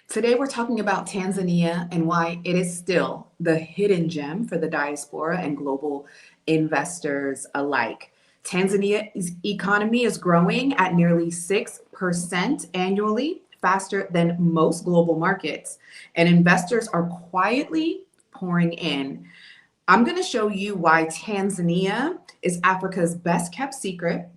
Today, we're talking about Tanzania and why it is still the hidden gem for the diaspora and global investors alike. Tanzania's economy is growing at nearly 6% annually, faster than most global markets, and investors are quietly pouring in. I'm going to show you why Tanzania is Africa's best kept secret,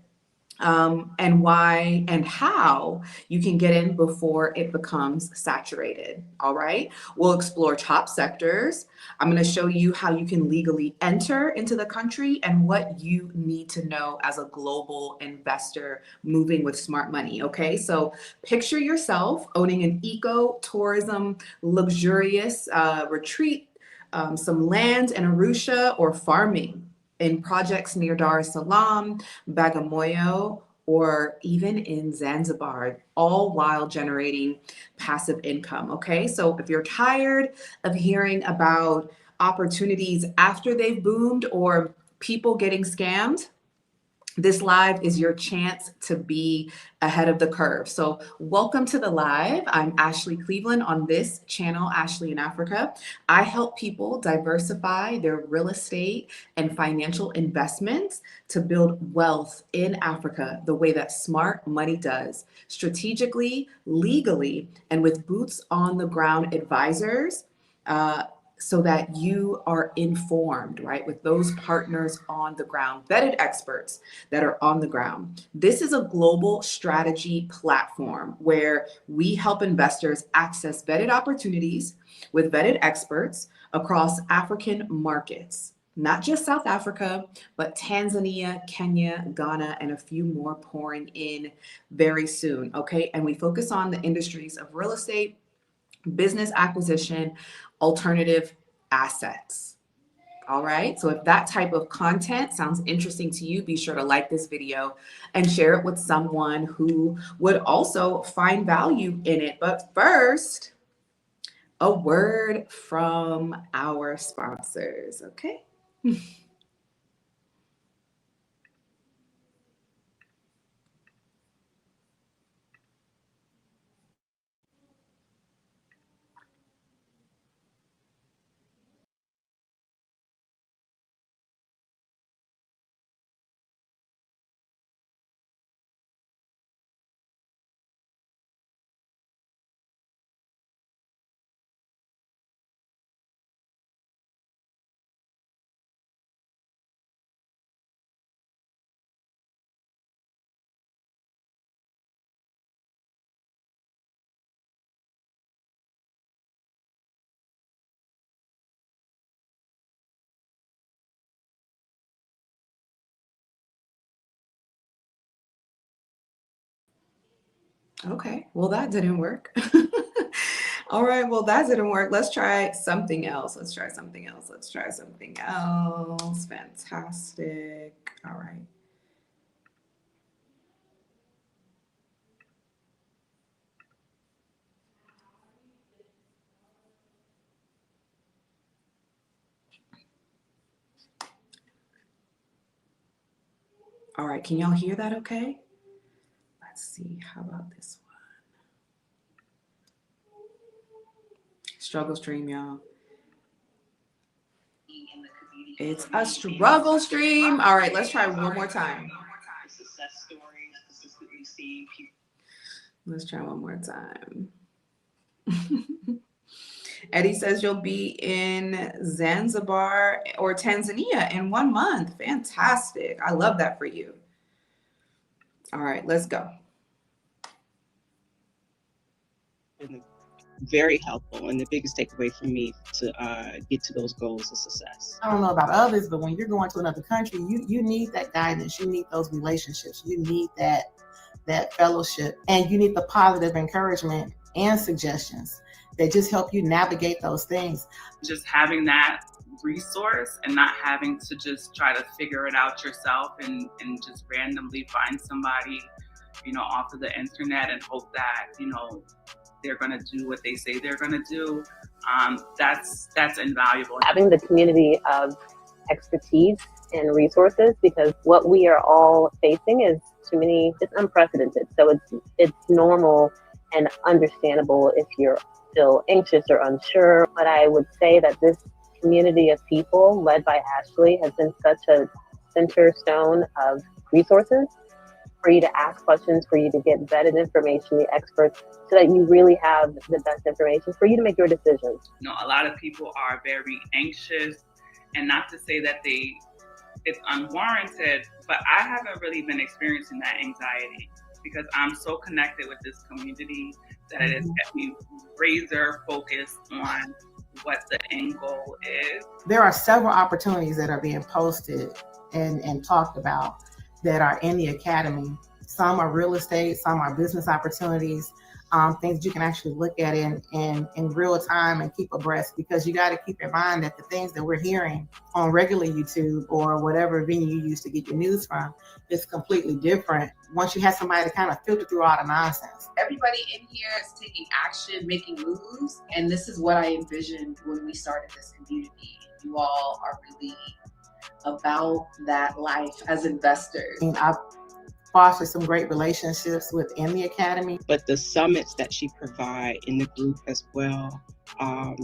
and why and how you can get in before it becomes saturated. All right. We'll explore top sectors. I'm going to show you how you can legally enter into the country and what you need to know as a global investor moving with smart money. Okay. So picture yourself owning an eco tourism, luxurious retreat, some land in Arusha, or farming in projects near Dar es Salaam, Bagamoyo, or even in Zanzibar, all while generating passive income. Okay, so if you're tired of hearing about opportunities after they've boomed or people getting scammed, this live is your chance to be ahead of the curve. So welcome to the live. I'm Ashley Cleveland on this channel, Ashley in Africa. I help people diversify their real estate and financial investments to build wealth in Africa the way that smart money does, strategically, legally, and with boots on the ground advisors. So that you are informed, right? With those partners on the ground, vetted experts that are on the ground. This is a global strategy platform where we help investors access vetted opportunities with vetted experts across African markets. Not just South Africa, but Tanzania, Kenya, Ghana, and a few more pouring in very soon. Okay. And we focus on the industries of real estate, business acquisition, alternative assets. All right. So if that type of content sounds interesting to you, be sure to like this video and share it with someone who would also find value in it. But first, a word from our sponsors. Okay. Okay. Well, that didn't work. All right. Well, that didn't work. Let's try something else. Let's try something else. Let's try something else. Fantastic. All right. All right. Can y'all hear that okay? Let's see. How about this one? Struggle stream, y'all. It's a struggle stream. All right. Let's try one more time. Let's try one more time. Eddie says you'll be in Zanzibar or Tanzania in 1 month. Fantastic. I love that for you. All right, let's go. Very helpful and the biggest takeaway for me to get to those goals of success. I don't know about others, but when you're going to another country, you need that guidance, you need those relationships, you need that fellowship, and you need the positive encouragement and suggestions that just help you navigate those things. Just having that resource and not having to just try to figure it out yourself and just randomly find somebody, off of the internet and hope that, they're going to do what they say they're going to do. That's invaluable. Having the community of expertise and resources, because what we are all facing is it's unprecedented. So it's normal and understandable if you're still anxious or unsure. But I would say that this community of people led by Ashley has been such a center stone of resources for you to ask questions, for you to get vetted information, the experts, so that you really have the best information for you to make your decisions. You know, a lot of people are very anxious, and not to say that it's unwarranted, but I haven't really been experiencing that anxiety because I'm so connected with this community that it has kept me razor focused on what the end goal is. There are several opportunities that are being posted and talked about that are in the academy. Some are real estate, some are business opportunities, things you can actually look at in real time and keep abreast, because you got to keep in mind that the things that we're hearing on regular YouTube or whatever venue you use to get your news from is completely different once you have somebody to kind of filter through all the nonsense. Everybody in here is taking action, making moves, and this is what I envisioned when we started this community. You all are really about that life as investors. And I've fostered some great relationships within the academy. But the summits that she provide in the group as well,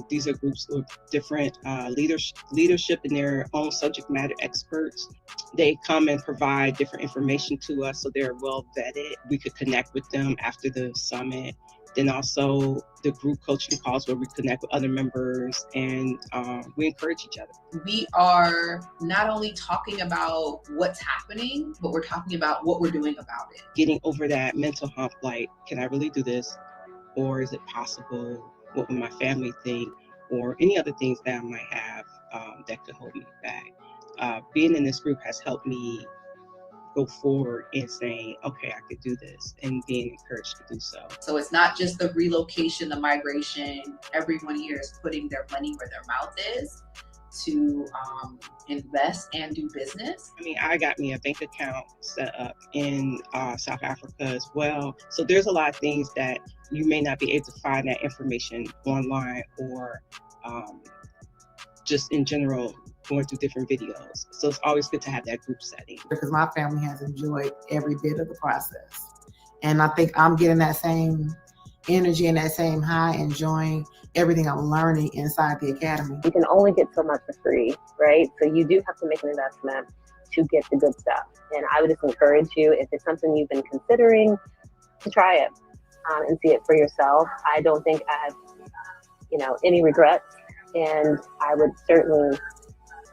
these are groups with different leadership in their own subject matter experts. They come and provide different information to us, so they're well vetted. We could connect with them after the summit. Then also the group coaching calls where we connect with other members and we encourage each other. We are not only talking about what's happening, but we're talking about what we're doing about it. Getting over that mental hump, like, can I really do this? Or is it possible? What would my family think? Or any other things that I might have that could hold me back. Being in this group has helped me go forward and saying, okay, I could do this, and being encouraged to do so. So it's not just the relocation, the migration. Everyone here is putting their money where their mouth is to invest and do business. I mean, I got me a bank account set up in South Africa as well. So there's a lot of things that you may not be able to find that information online or just in general going through different videos. So it's always good to have that group setting. Because my family has enjoyed every bit of the process. And I think I'm getting that same energy and that same high, enjoying everything I'm learning inside the academy. You can only get so much for free, right? So you do have to make an investment to get the good stuff. And I would just encourage you, if it's something you've been considering, to try it and see it for yourself. I don't think I have, any regrets. And I would certainly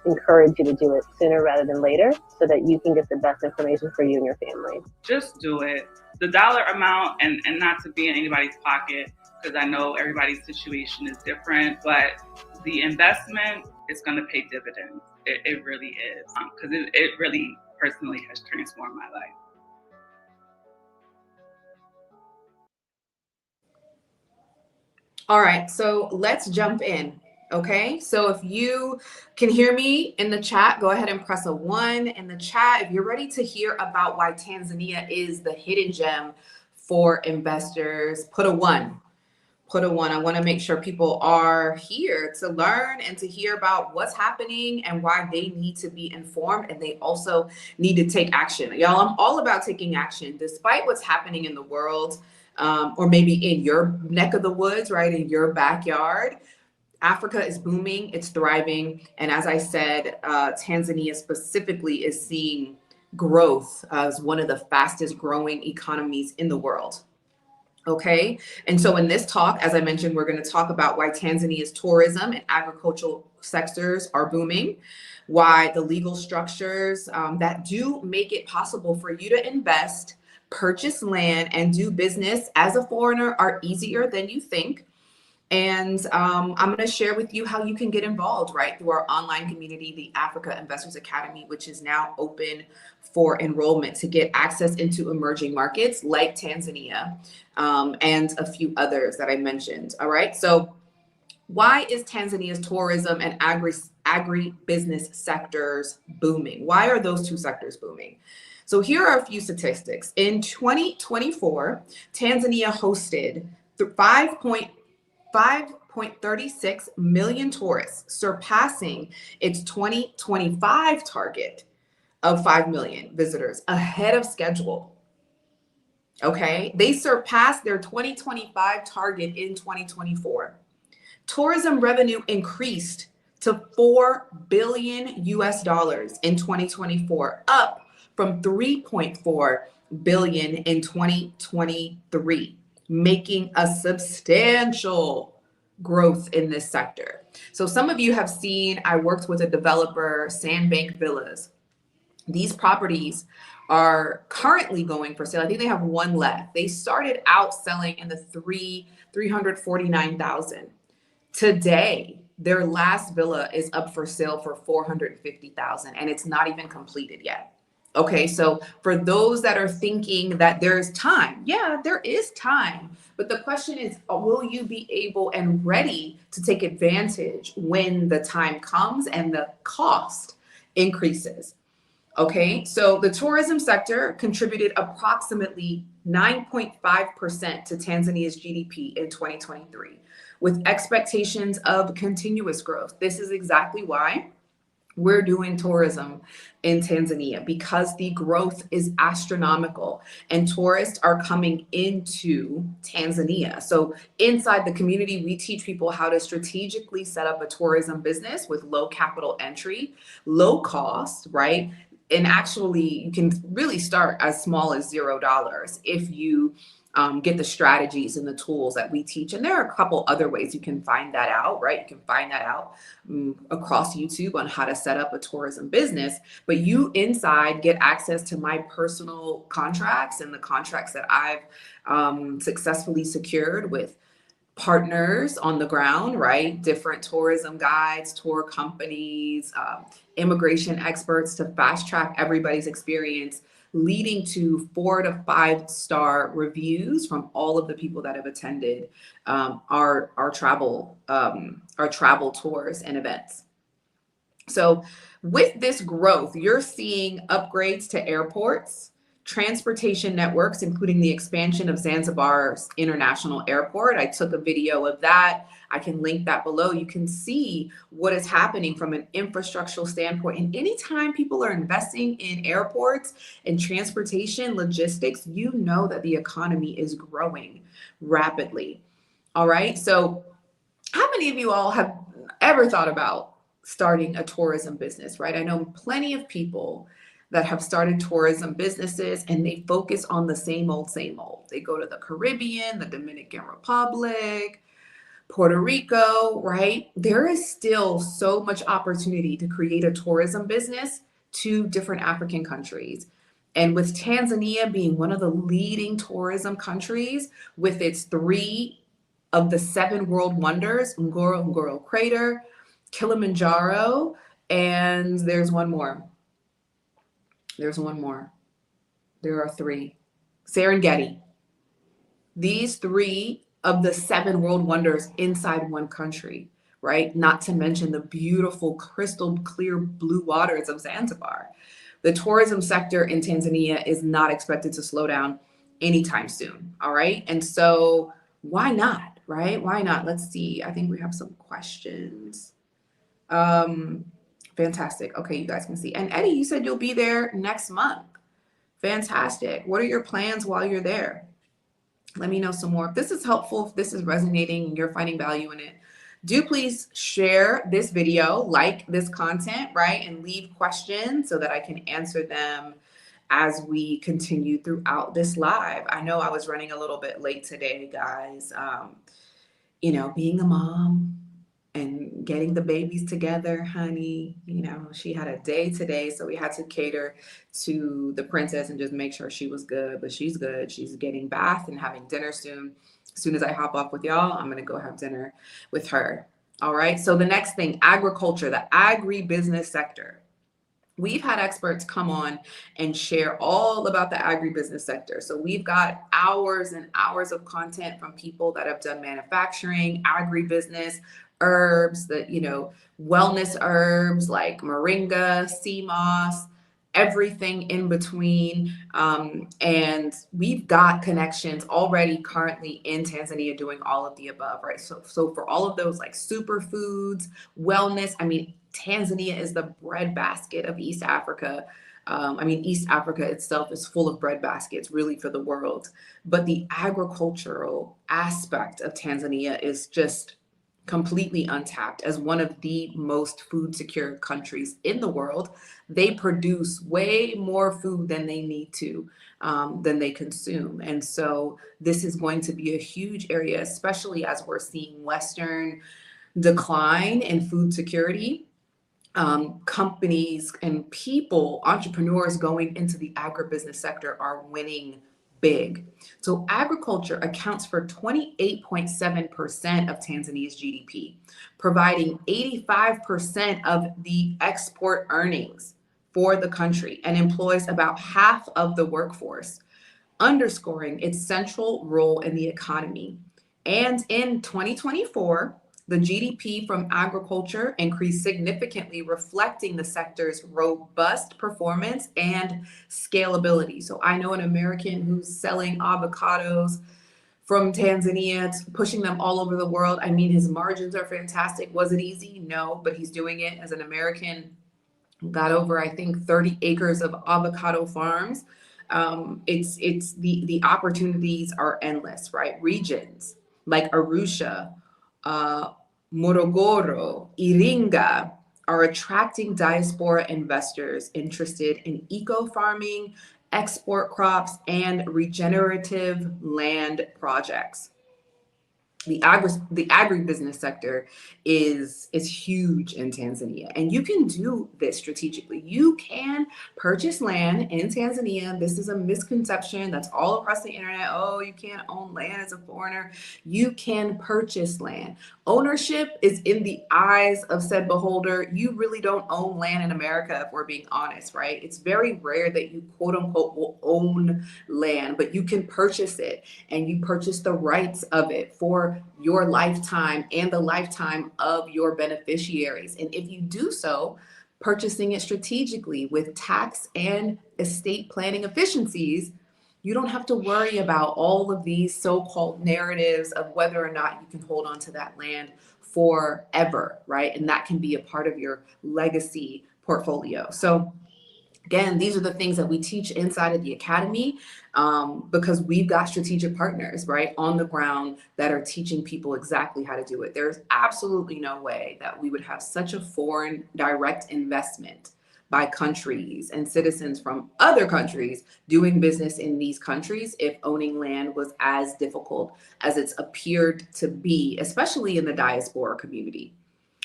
encourage you to do it sooner rather than later so that you can get the best information for you and your family. Just do it. The dollar amount, and not to be in anybody's pocket, because I know everybody's situation is different, but the investment is going to pay dividends. It really is, because it really personally has transformed my life. All right, so let's jump in. Okay, so if you can hear me in the chat, go ahead and press a 1 in the chat. If you're ready to hear about why Tanzania is the hidden gem for investors, put a 1. Put a 1. I want to make sure people are here to learn and to hear about what's happening and why they need to be informed, and they also need to take action. Y'all, I'm all about taking action despite what's happening in the world, or maybe in your neck of the woods, right, in your backyard. Africa is booming, it's thriving. And as I said, Tanzania specifically is seeing growth as one of the fastest growing economies in the world. Okay. And so in this talk, as I mentioned, we're going to talk about why Tanzania's tourism and agricultural sectors are booming, why the legal structures that do make it possible for you to invest, purchase land, and do business as a foreigner are easier than you think. And I'm going to share with you how you can get involved, right, through our online community, the Africa Investors Academy, which is now open for enrollment to get access into emerging markets like Tanzania and a few others that I mentioned. All right. So why is Tanzania's tourism and agribusiness sectors booming? Why are those two sectors booming? So here are a few statistics. In 2024, Tanzania hosted 5.36 million tourists, surpassing its 2025 target of 5 million visitors, ahead of schedule. Okay, they surpassed their 2025 target in 2024. Tourism revenue increased to 4 billion US dollars in 2024, up from 3.4 billion in 2023, making a substantial growth in this sector. So some of you have seen, I worked with a developer, Sandbank Villas. These properties are currently going for sale. I think they have one left. They started out selling in the 349,000. Today, their last villa is up for sale for 450,000, and it's not even completed yet. Okay, so for those that are thinking that there's time, yeah, there is time. But the question is, will you be able and ready to take advantage when the time comes and the cost increases? Okay, so the tourism sector contributed approximately 9.5% to Tanzania's GDP in 2023, with expectations of continuous growth. This is exactly why we're doing tourism in Tanzania, because the growth is astronomical and tourists are coming into Tanzania. So inside the community, we teach people how to strategically set up a tourism business with low capital entry, low cost, right? And actually, you can really start as small as $0 if you get the strategies and the tools that we teach. And there are a couple other ways you can find that out, right? You can find that out across YouTube on how to set up a tourism business. But you inside get access to my personal contracts and the contracts that I've successfully secured with partners on the ground, right? Different tourism guides, tour companies, immigration experts to fast track everybody's experience, leading to 4 to 5 star reviews from all of the people that have attended our travel tours and events. So with this growth, you're seeing upgrades to airports, transportation networks, including the expansion of Zanzibar's international airport. I took a video of that. I can link that below. You can see what is happening from an infrastructural standpoint. And anytime people are investing in airports and transportation logistics, you know that the economy is growing rapidly. All right. So how many of you all have ever thought about starting a tourism business, right? I know plenty of people that have started tourism businesses and they focus on the same old, same old. They go to the Caribbean, the Dominican Republic, Puerto Rico, right? There is still so much opportunity to create a tourism business to different African countries. And with Tanzania being one of the leading tourism countries with its 3 of the 7 world wonders, Ngorongoro Crater, Kilimanjaro, and there's one more. There are 3. Serengeti. These 3 of the 7 world wonders inside one country, right? Not to mention the beautiful crystal clear blue waters of Zanzibar. The tourism sector in Tanzania is not expected to slow down anytime soon, all right? And so why not, right? Why not? Let's see. I think we have some questions. Fantastic. Okay, you guys can see. And Eddie, you said you'll be there next month. Fantastic. What are your plans while you're there? Let me know some more. If this is helpful, if this is resonating and you're finding value in it, do please share this video, like this content, right? And leave questions so that I can answer them as we continue throughout this live. I know I was running a little bit late today, guys. Being a mom and getting the babies together, honey, she had a day today, so we had to cater to the princess and just make sure she was good, but she's good. She's getting bath and having dinner soon. As soon as I hop off with y'all, I'm going to go have dinner with her. All right. So the next thing, agriculture, the agribusiness sector. We've had experts come on and share all about the agribusiness sector. So we've got hours and hours of content from people that have done manufacturing, agribusiness, herbs, wellness herbs like moringa, sea moss, everything in between. And we've got connections already currently in Tanzania doing all of the above, right? So for all of those like superfoods, wellness, Tanzania is the breadbasket of East Africa. I mean, East Africa itself is full of bread baskets, really, for the world. But the agricultural aspect of Tanzania is just completely untapped. As one of the most food secure countries in the world, they produce way more food than they need to, than they consume. And so this is going to be a huge area, especially as we're seeing Western decline in food security. Companies and people, entrepreneurs going into the agribusiness sector are winning big. So agriculture accounts for 28.7% of Tanzania's GDP, providing 85% of the export earnings for the country and employs about half of the workforce, underscoring its central role in the economy. And in 2024, the GDP from agriculture increased significantly, reflecting the sector's robust performance and scalability. So I know an American who's selling avocados from Tanzania, pushing them all over the world. I mean, his margins are fantastic. Was it easy? No, but he's doing it as an American. Got over, I think, 30 acres of avocado farms. It's the opportunities are endless, right? Regions like Arusha, Morogoro, Iringa are attracting diaspora investors interested in eco farming, export crops, and regenerative land projects. The agribusiness sector is huge in Tanzania, and you can do this strategically. You can purchase land in Tanzania. This is a misconception that's all across the internet. Oh, you can't own land as a foreigner. You can purchase land. Ownership is in the eyes of said beholder. You really don't own land in America, if we're being honest, right? It's very rare that you quote unquote will own land, but you can purchase it, and you purchase the rights of it for your lifetime and the lifetime of your beneficiaries. And if you do so, purchasing it strategically with tax and estate planning efficiencies, you don't have to worry about all of these so-called narratives of whether or not you can hold on to that land forever, right? And that can be a part of your legacy portfolio. So again, these are the things that we teach inside of the academy, because we've got strategic partners, right, on the ground that are teaching people exactly how to do it. There's absolutely no way that we would have such a foreign direct investment by countries and citizens from other countries doing business in these countries if owning land was as difficult as it's appeared to be, especially in the diaspora community.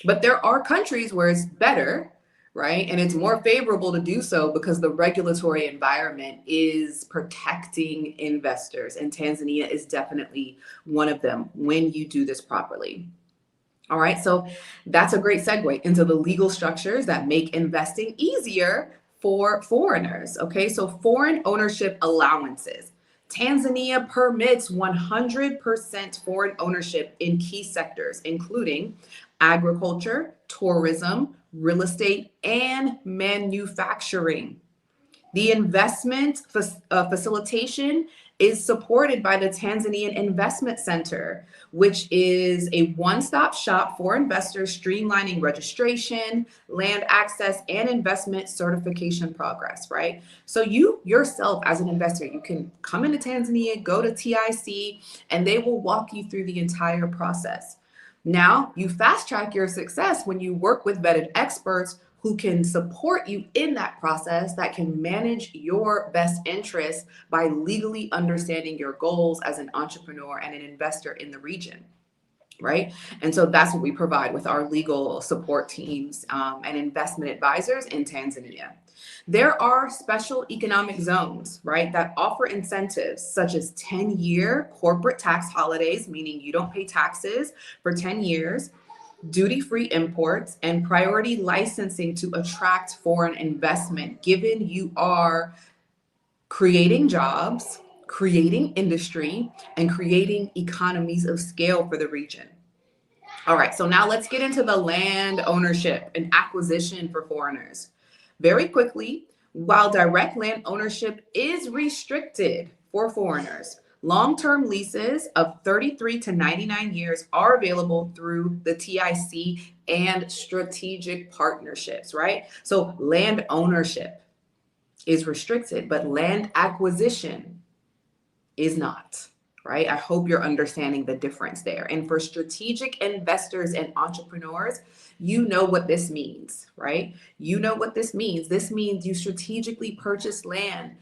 But there are countries where it's better, right? And it's more favorable to do so because the regulatory environment is protecting investors. And Tanzania is definitely one of them when you do this properly. All right, so that's a great segue into the legal structures that make investing easier for foreigners. Okay, so foreign ownership allowances. Tanzania permits 100% foreign ownership in key sectors, including agriculture, tourism, real estate, and manufacturing. The investment facilitation is supported by the Tanzanian Investment Center, which is a one-stop shop for investors, streamlining registration, land access, and investment certification progress, right? So you yourself as an investor, you can come into Tanzania, go to TIC, and they will walk you through the entire process. Now, you fast track your success when you work with vetted experts who can support you in that process, that can manage your best interests by legally understanding your goals as an entrepreneur and an investor in the region, right? And so that's what we provide with our legal support teams and investment advisors in Tanzania. There are special economic zones, right, that offer incentives such as 10-year corporate tax holidays, meaning you don't pay taxes for 10 years, duty-free imports, and priority licensing to attract foreign investment, given you are creating jobs, creating industry, and creating economies of scale for the region. All right, so now let's get into the land ownership and acquisition for foreigners. Very quickly, while direct land ownership is restricted for foreigners, long-term leases of 33 to 99 years are available through the TIC and strategic partnerships, right? So land ownership. is restricted, but land acquisition is not, right? I hope you're understanding the difference there. And for strategic investors and entrepreneurs, you know what this means, right? You know what this means. This means you strategically purchase land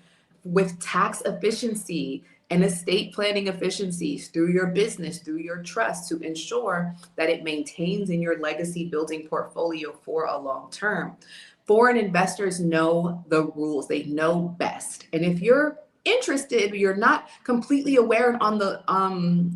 with tax efficiency and estate planning efficiencies through your business, through your trust, to ensure that it maintains in your legacy building portfolio for a long term. Foreign investors know the rules. They know best. And if you're interested, you're not completely aware on the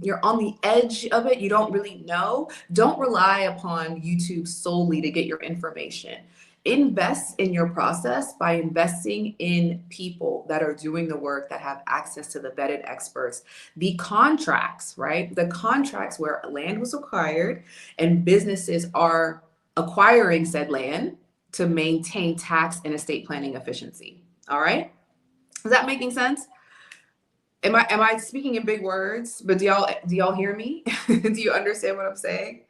you're on the edge of it, you don't really know, don't rely upon YouTube solely to get your information. Invest in your process by investing in people that are doing the work, that have access to the vetted experts. The contracts, right? The contracts where land was acquired and businesses are acquiring said land to maintain tax and estate planning efficiency. All right? Is that making sense? Am I speaking in big words? But do y'all hear me? Do you understand what I'm saying?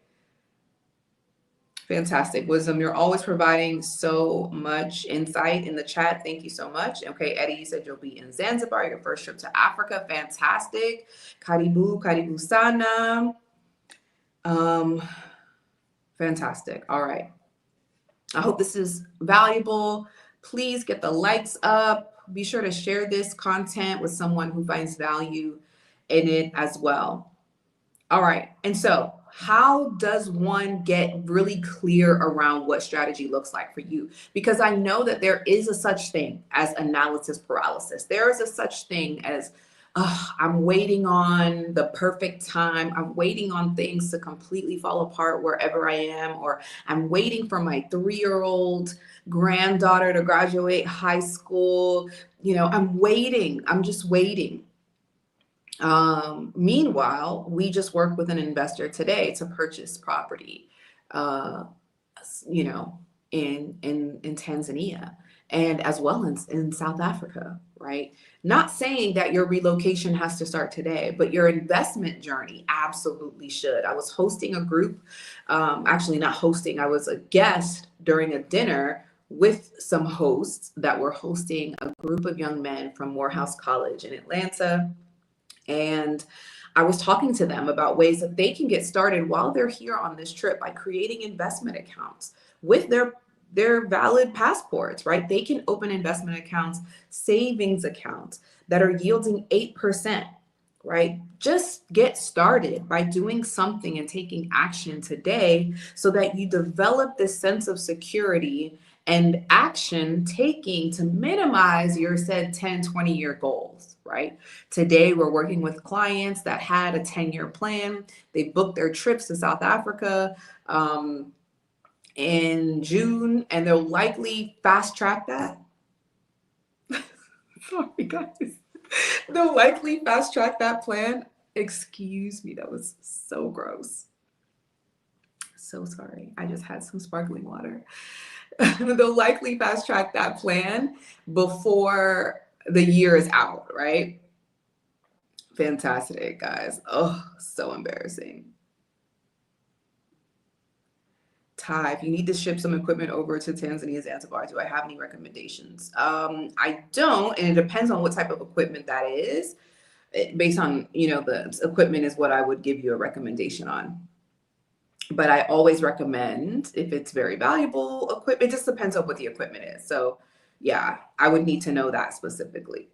Fantastic. Wisdom, you're always providing so much insight in the chat. Thank you so much. Okay, Eddie, you said you'll be in Zanzibar, your first trip to Africa. Fantastic. Karibu sana. Fantastic. All right. I hope this is valuable. Please get the likes up. Be sure to share this content with someone who finds value in it as well. All right. And so how does one get really clear around what strategy looks like for you? Because I know that there is a such thing as analysis paralysis. There is a such thing as, I'm waiting on the perfect time. I'm waiting on things to completely fall apart wherever I am, or I'm waiting for my 3-year-old granddaughter to graduate high school. You know, I'm waiting. I'm just waiting. Meanwhile, we just worked with an investor today to purchase property, you know, in Tanzania, and as well in South Africa, right? Not saying that your relocation has to start today, but your investment journey absolutely should. I was hosting a group, actually not hosting, I was a guest during a dinner with some hosts that were hosting a group of young men from Morehouse College in Atlanta. And I was talking to them about ways that they can get started while they're here on this trip by creating investment accounts with their valid passports, right? They can open investment accounts, savings accounts that are yielding 8%, right? Just get started by doing something and taking action today so that you develop this sense of security and action taking to minimize your said 10, 20-year goals, right? Today, we're working with clients that had a 10-year plan. They booked their trips to South Africa in June, and they'll likely fast track that. Sorry, guys. They'll likely fast track that plan. Excuse me, that was so gross. So sorry. I just had some sparkling water. They'll likely fast track that plan before the year is out, right? Fantastic, guys. Oh, so embarrassing. Ty, if you need to ship some equipment over to Tanzania, Zanzibar, do I have any recommendations? I don't, and it depends on what type of equipment that is. Based on, you know, the equipment is what I would give you a recommendation on. But I always recommend, if it's very valuable equipment, it just depends on what the equipment is. So yeah, I would need to know that specifically.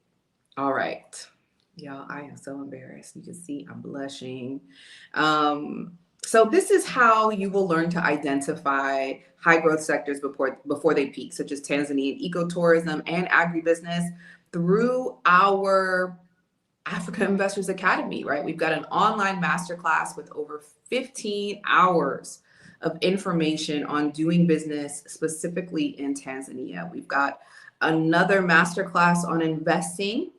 All right. Y'all, I am so embarrassed. You can see I'm blushing. So this is how you will learn to identify high growth sectors before they peak, such as Tanzanian ecotourism and agribusiness, through our Africa Investors Academy, right? We've got an online masterclass with over 15 hours of information on doing business specifically in Tanzania. We've got another masterclass on investing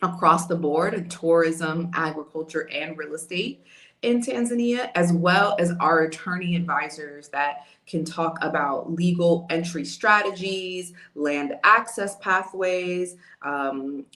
across the board in tourism, agriculture, and real estate in Tanzania, as well as our attorney advisors that can talk about legal entry strategies, land access pathways,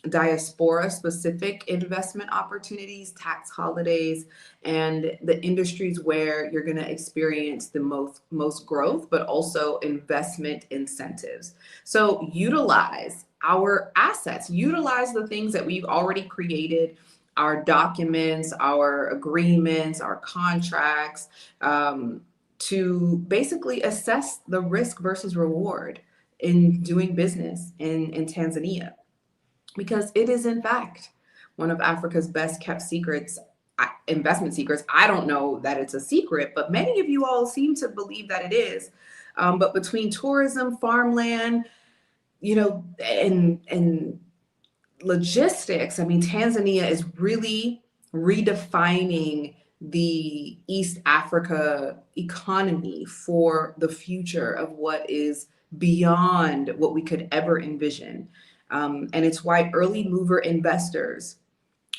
diaspora specific investment opportunities, tax holidays, and the industries where you're going to experience the most growth, but also investment incentives. So utilize our assets, utilize the things that we've already created, our documents, our agreements, our contracts, to basically assess the risk versus reward in doing business in Tanzania. Because it is, in fact, one of Africa's best kept secrets, investment secrets. I don't know that it's a secret, but many of you all seem to believe that it is. But between tourism, farmland, and logistics, I mean, Tanzania is really redefining the East Africa economy for the future of what is beyond what we could ever envision. And it's why early mover investors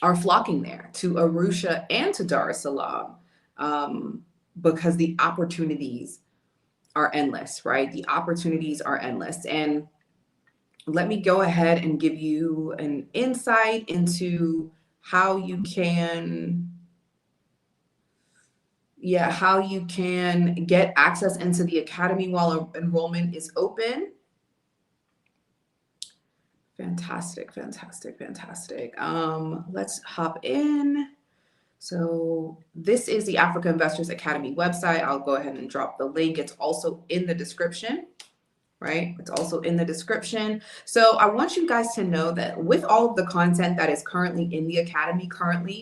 are flocking there to Arusha and to Dar es Salaam, because the opportunities are endless, right? The opportunities are endless. And let me go ahead and give you an insight into how you can get access into the academy while enrollment is open. Fantastic. Let's hop in. So this is the Africa Investors Academy website. I'll go ahead and drop the link. It's also in the description, right? It's also in the description. So I want you guys to know that with all of the content that is currently in the academy,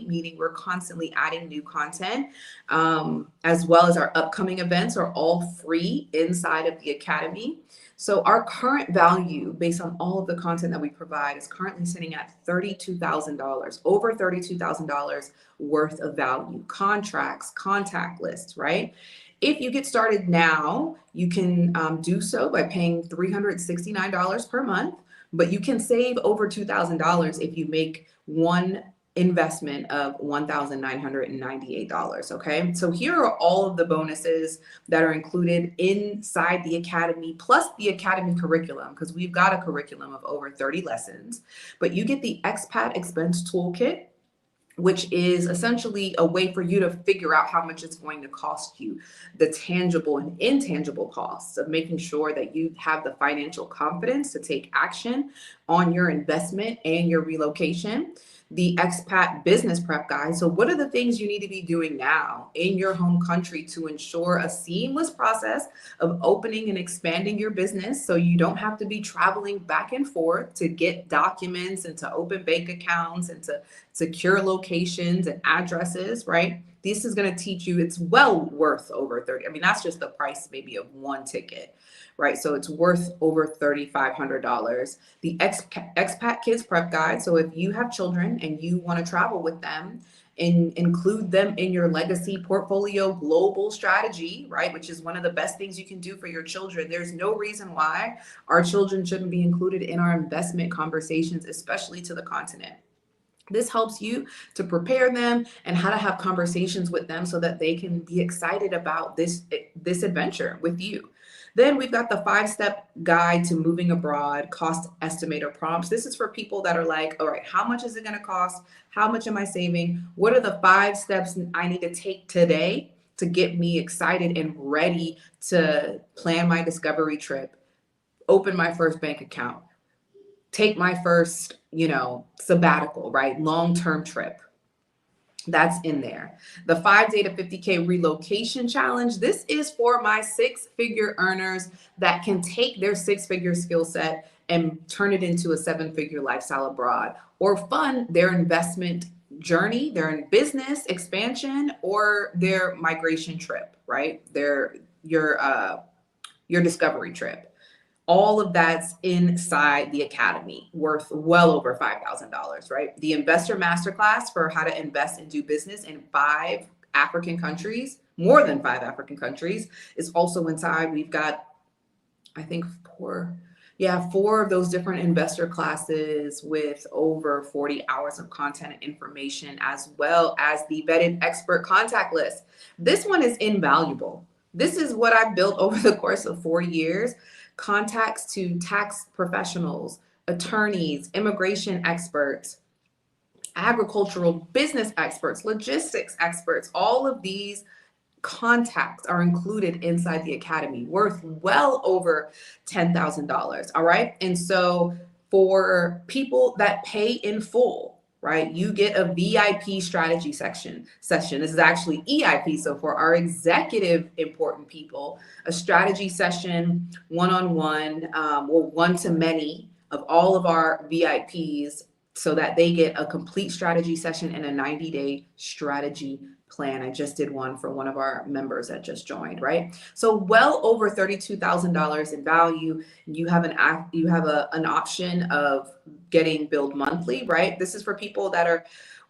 meaning we're constantly adding new content, as well as our upcoming events are all free inside of the academy. So our current value based on all of the content that we provide is currently sitting at $32,000, over $32,000 worth of value, contracts, contact lists, right? If you get started now, you can do so by paying $369 per month, but you can save over $2,000 if you make one investment of $1,998. Okay, so here are all of the bonuses that are included inside the academy, plus the academy curriculum, because we've got a curriculum of over 30 lessons. But you get the expat expense toolkit, which is essentially a way for you to figure out how much it's going to cost you, the tangible and intangible costs of making sure that you have the financial confidence to take action on your investment and your relocation. The expat business prep guide. So what are the things you need to be doing now in your home country to ensure a seamless process of opening and expanding your business, so you don't have to be traveling back and forth to get documents and to open bank accounts and to secure locations and addresses, right? This is going to teach you, it's well worth over 30. I mean, that's just the price maybe of one ticket, right? So it's worth over $3,500. The expat kids prep guide. So if you have children and you want to travel with them, and include them in your legacy portfolio global strategy, right? Which is one of the best things you can do for your children. There's no reason why our children shouldn't be included in our investment conversations, especially to the continent. This helps you to prepare them and how to have conversations with them so that they can be excited about this adventure with you. Then we've got the 5-step guide to moving abroad, cost estimator prompts. This is for people that are like, all right, how much is it going to cost? How much am I saving? What are the 5 steps I need to take today to get me excited and ready to plan my discovery trip, open my first bank account, take my first, sabbatical, right? Long-term trip. That's in there. The 5-day to 50K relocation challenge. This is for my 6-figure earners that can take their 6-figure skill set and turn it into a 7-figure lifestyle abroad, or fund their investment journey, their business expansion, or their migration trip, right? Your discovery trip. All of that's inside the academy, worth well over $5,000, right? The investor masterclass for how to invest and do business in 5 African countries, more than 5 African countries, is also inside. We've got, I think, 4 of those different investor classes with over 40 hours of content and information, as well as the vetted expert contact list. This one is invaluable. This is what I've built over the course of 4 years. Contacts to tax professionals, attorneys, immigration experts, agricultural business experts, logistics experts. All of these contacts are included inside the academy, worth well over $10,000. All right. And so For people that pay in full, right? You get a VIP strategy session. This is actually EIP. So for our executive important people, a strategy session, one-on-one, or one-to-many of all of our VIPs, so that they get a complete strategy session and a 90-day strategy plan. I just did one for one of our members that just joined, right? So well over $32,000 in value. You have an option of getting billed monthly, right? This is for people that are,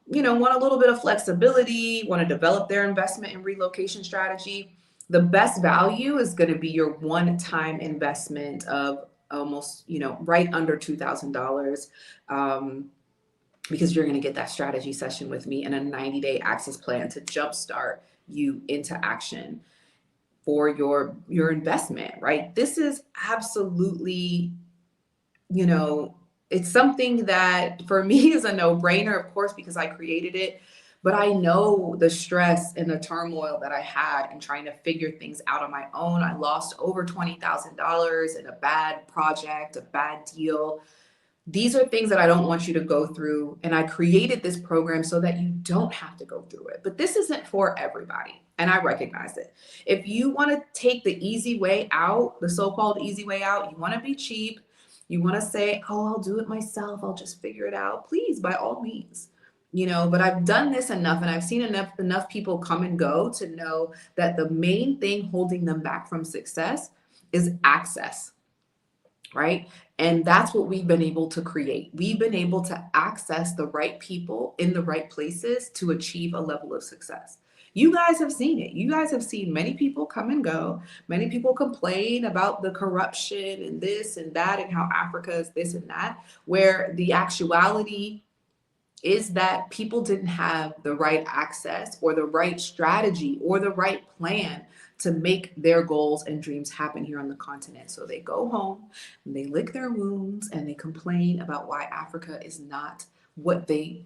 want a little bit of flexibility, want to develop their investment and relocation strategy. The best value is going to be your one-time investment of almost, right under $2,000. Because you're going to get that strategy session with me and a 90-day access plan to jumpstart you into action for your investment, right? This is absolutely, it's something that for me is a no-brainer, of course, because I created it. But I know the stress and the turmoil that I had in trying to figure things out on my own. I lost over $20,000 in a bad project, a bad deal. These are things that I don't want you to go through. And I created this program so that you don't have to go through it. But this isn't for everybody. And I recognize it. If you want to take the easy way out, the so-called easy way out, you want to be cheap, you want to say, oh, I'll do it myself, I'll just figure it out. Please, by all means. But I've done this enough and I've seen enough people come and go to know that the main thing holding them back from success is access. Right? And that's what we've been able to create. We've been able to access the right people in the right places to achieve a level of success. You guys have seen it. You guys have seen many people come and go. Many people complain about the corruption and this and that and how Africa is this and that, where the actuality is that people didn't have the right access or the right strategy or the right plan to make their goals and dreams happen here on the continent. So they go home and they lick their wounds and they complain about why Africa is not what they,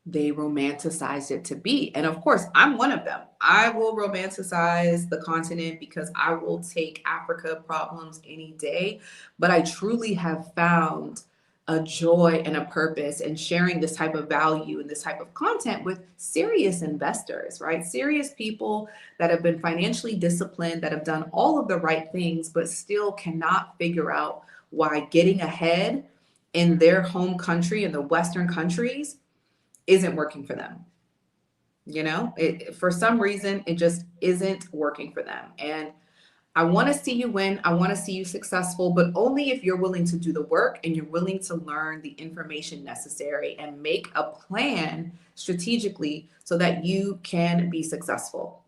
they romanticized it to be. And of course, I'm one of them. I will romanticize the continent because I will take Africa problems any day. But I truly have found a joy and a purpose in sharing this type of value and this type of content with serious investors, right? Serious people that have been financially disciplined, that have done all of the right things, but still cannot figure out why getting ahead in their home country, in the Western countries, isn't working for them. For some reason, it just isn't working for them. And I want to see you win. I want to see you successful, but only if you're willing to do the work and you're willing to learn the information necessary and make a plan strategically so that you can be successful.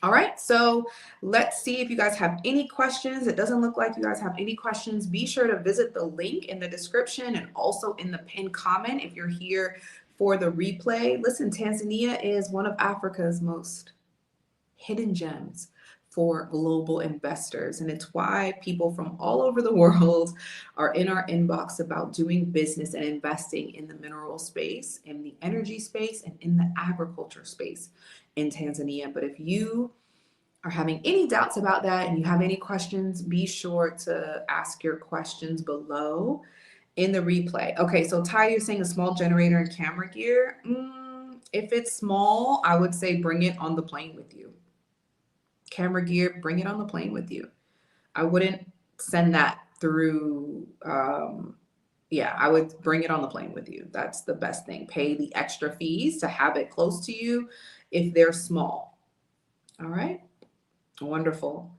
All right, so let's see if you guys have any questions. It doesn't look like you guys have any questions. Be sure to visit the link in the description and also in the pinned comment if you're here for the replay. Listen, Tanzania is one of Africa's most hidden gems for global investors. And it's why people from all over the world are in our inbox about doing business and investing in the mineral space, in the energy space, and in the agriculture space in Tanzania. But if you are having any doubts about that and you have any questions, be sure to ask your questions below in the replay. Okay, so Ty, you're saying a small generator and camera gear. If it's small, I would say bring it on the plane with you. Camera gear, bring it on the plane with you. I wouldn't send that through, I would bring it on the plane with you. That's the best thing. Pay the extra fees to have it close to you if they're small. All right, wonderful.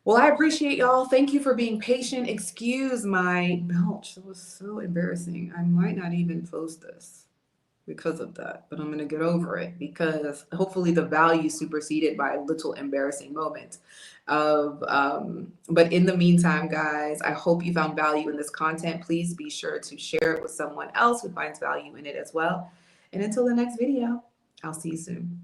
Well, I appreciate y'all. Thank you for being patient. Excuse my belch. It was so embarrassing. I might not even post this because of that, but I'm going to get over it because hopefully the value superseded by a little embarrassing moment but in the meantime, guys, I hope you found value in this content. Please be sure to share it with someone else who finds value in it as well. And until the next video, I'll see you soon.